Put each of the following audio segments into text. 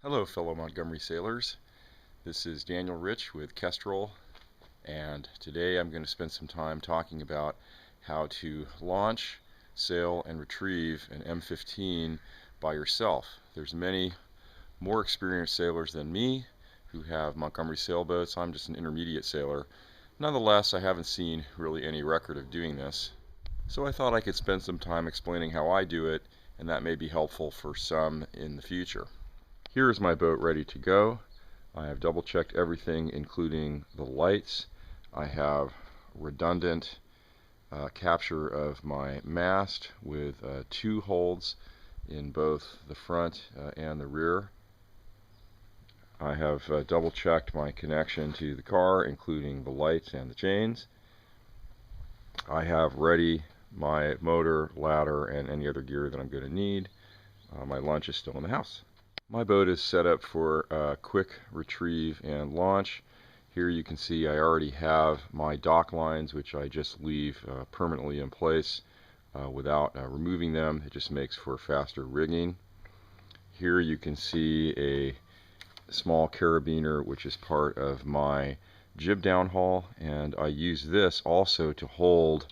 Hello fellow Montgomery sailors, this is Daniel Rich with Kestrel, and today I'm going to spend some time talking about how to launch, sail, and retrieve an M15 by yourself. There's many more experienced sailors than me who have Montgomery sailboats. I'm just an intermediate sailor. Nonetheless, I haven't seen really any record of doing this, so I thought I could spend some time explaining how I do it, and that may be helpful for some in the future. Here is my boat ready to go. I have double checked everything, including the lights. I have redundant capture of my mast with 2 holds in both the front and the rear. I have double checked my connection to the car, including the lights and the chains. I have ready my motor, ladder, and any other gear that I'm going to need. My lunch is still in the house. My boat is set up for quick retrieve and launch. Here you can see I already have my dock lines, which I just leave permanently in place without removing them. It just makes for faster rigging. Here you can see a small carabiner, which is part of my jib downhaul, and I use this also to hold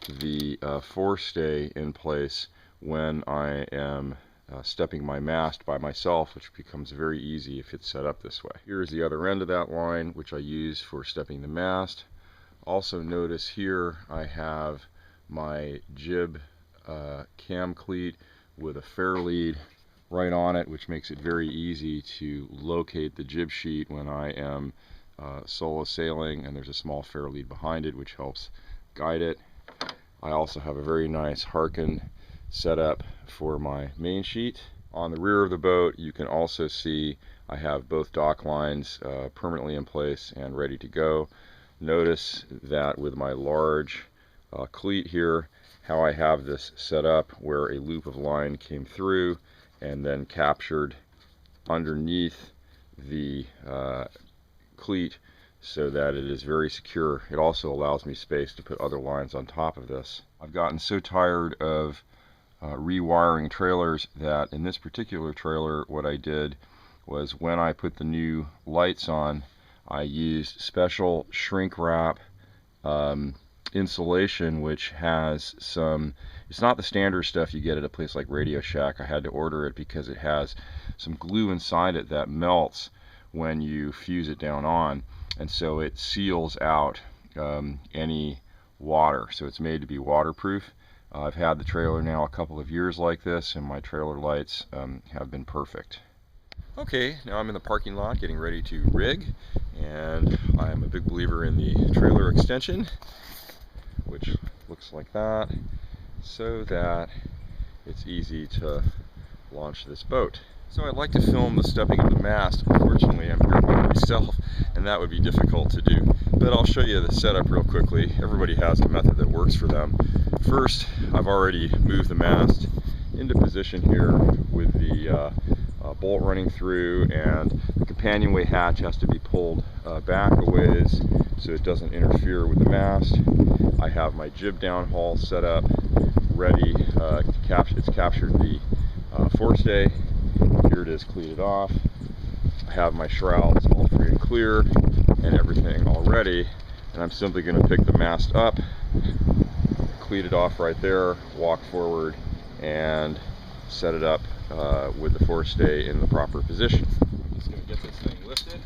the forestay in place when I am stepping my mast by myself, which becomes very easy if it's set up this way. Here's the other end of that line, which I use for stepping the mast. Also notice here I have my jib cam cleat with a fair lead right on it, which makes it very easy to locate the jib sheet when I am solo sailing, and there's a small fair lead behind it which helps guide it. I also have a very nice Harken set up for my main sheet. On the rear of the boat you can also see I have both dock lines permanently in place and ready to go. Notice that with my large cleat here, how I have this set up where a loop of line came through and then captured underneath the cleat so that it is very secure. It also allows me space to put other lines on top of this. I've gotten so tired of rewiring trailers that in this particular trailer what I did was, when I put the new lights on, I used special shrink wrap insulation, which has some, it's not the standard stuff you get at a place like Radio Shack. I had to order it because it has some glue inside it that melts when you fuse it down on, and so it seals out any water, so it's made to be waterproof. I've had the trailer now a couple of years like this, and my trailer lights have been perfect. Okay, now I'm in the parking lot getting ready to rig, and I'm a big believer in the trailer extension, which looks like that, so that it's easy to launch this boat. So I'd like to film the stepping of the mast. Unfortunately, I'm here by myself, and that would be difficult to do. But I'll show you the setup real quickly. Everybody has a method that works for them. First, I've already moved the mast into position here with the bolt running through, and the companionway hatch has to be pulled back a ways so it doesn't interfere with the mast. I have my jib downhaul set up, ready. It's captured the forestay. Here it is cleated off. I have my shrouds all free and clear and everything all ready, and I'm simply going to pick the mast up, cleat it off right there, walk forward, and set it up with the forestay in the proper position. I'm just going to get this thing lifted,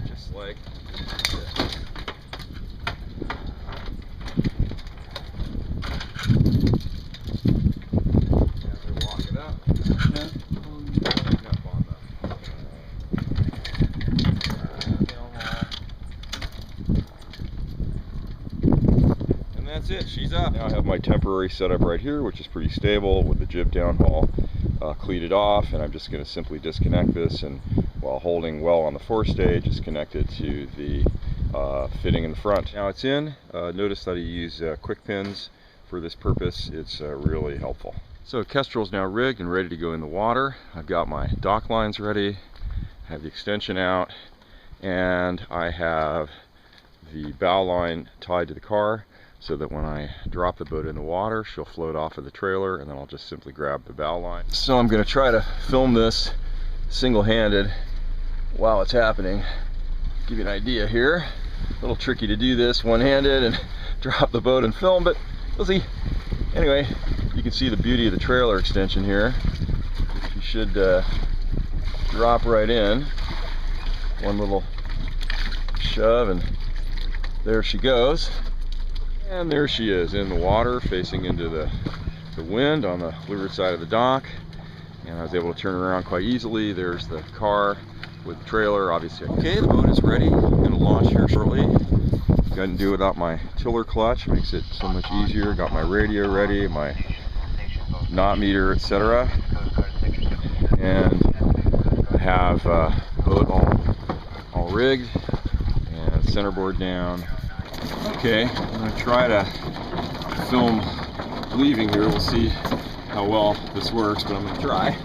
just like this. That's it, she's up. Now I have my temporary setup right here, which is pretty stable with the jib downhaul cleated off, and I'm just going to simply disconnect this, and while holding well on the forestay, just connect it to the fitting in the front. Now it's in. Notice that I use quick pins for this purpose. It's really helpful. So Kestrel's now rigged and ready to go in the water. I've got my dock lines ready, I have the extension out, and I have the bow line tied to the car. so that when I drop the boat in the water, she'll float off of the trailer, and then I'll just simply grab the bow line. So I'm going to try to film this single-handed while it's happening. Give you an idea here. A little tricky to do this one-handed and drop the boat and film, but we'll see. Anyway, you can see the beauty of the trailer extension here. You should drop right in. One little shove and there she goes. And there she is in the water facing into the wind on the leeward side of the dock. And I was able to turn around quite easily. There's the car with the trailer, obviously. Okay, the boat is ready. I'm going to launch here shortly. Couldn't do it without my tiller clutch. Makes it so much easier. Got my radio ready, my knot meter, etc. And I have boat all rigged and centerboard down. Okay, I'm going to try to film leaving here. We'll see how well this works, but I'm going to try.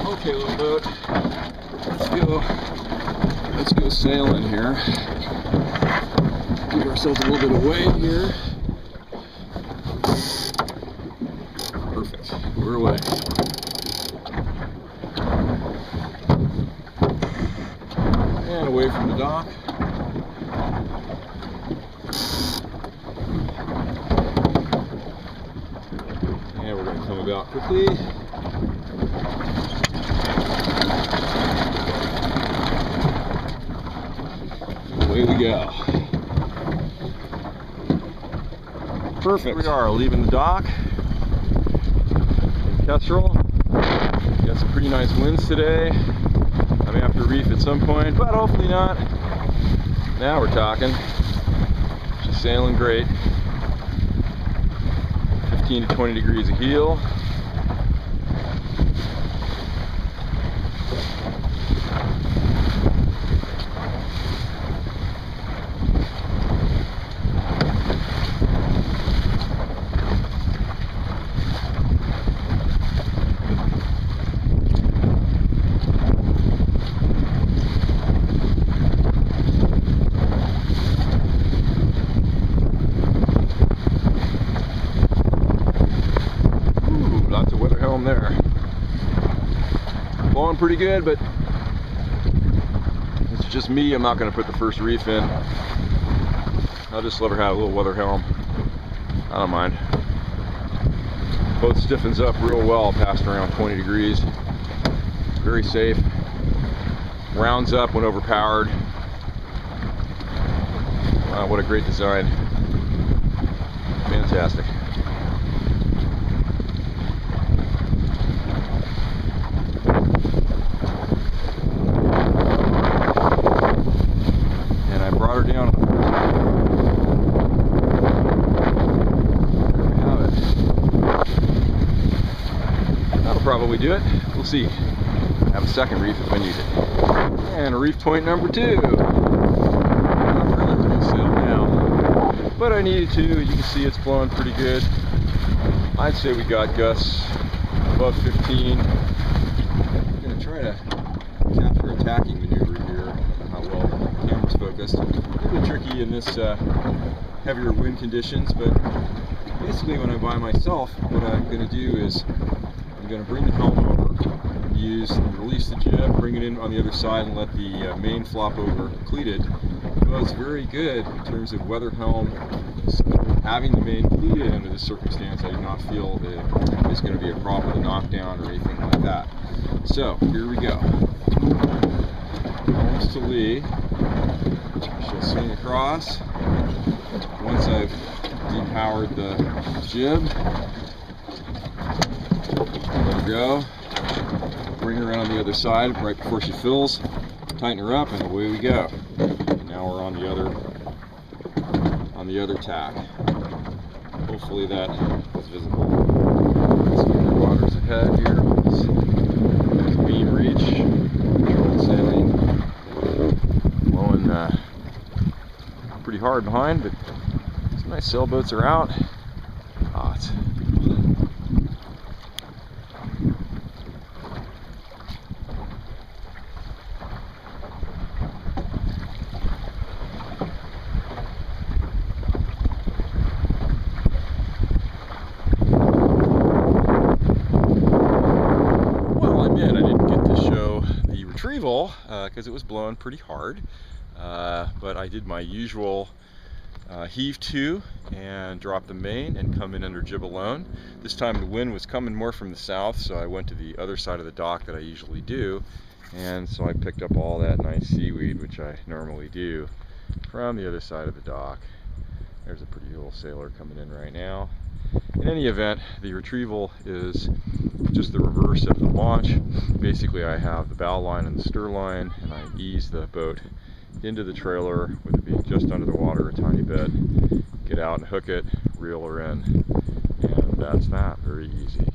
Okay, little boat, let's go sailing here. Give ourselves a little bit of weight here. Perfect, we're away. And away from the dock. And we're going to come about quickly. Away we go. Perfect. Here we are, leaving the dock in Kestrel. Got some pretty nice winds today. I may have to reef at some point, but hopefully not. Now we're talking. She's sailing great. 15 to 20 degrees of heel. There. Blowing pretty good, but it's just me. I'm not going to put the first reef in. I'll just let her have a little weather helm. I don't mind. Boat stiffens up real well past around 20 degrees. Very safe. Rounds up when overpowered. Wow, what a great design. Fantastic. Down. That'll probably do it. We'll see. Have a second reef if I need it. And a reef point number 2. Not really going to sail now, but I needed to. You can see it's blowing pretty good. I'd say we got gusts above 15. I'm going to try to capture a tacking maneuver here. I don't know how well the camera's focused. A little bit tricky in this heavier wind conditions, but basically when I'm by myself, what I'm going to do is I'm going to bring the helm over, release the jib, bring it in on the other side, and let the main flop over cleated. Well, it's very good in terms of weather helm. So having the main cleated under this circumstance, I do not feel that there's going to be a problem with a knockdown or anything like that. So here we go. Helms to lee. She'll swing across. Once I've depowered the jib, let her go. bring her around the other side right before she fills, tighten her up, and away we go. And now we're on the other tack. Hopefully that is visible. Let's see, water's ahead here. There's beam reach, controlled sailing, blowing pretty hard behind, but some nice sailboats are out. Hot. Retrieval because it was blowing pretty hard, but I did my usual heave to and drop the main and come in under jib alone. This time the wind was coming more from the south, so I went to the other side of the dock that I usually do, and so I picked up all that nice seaweed, which I normally do, from the other side of the dock. There's a pretty little sailor coming in right now. In any event, the retrieval is just the reverse of the launch. Basically, I have the bow line and the stir line, and I ease the boat into the trailer with it being just under the water a tiny bit, get out and hook it, reel her in, and that's that. Very easy.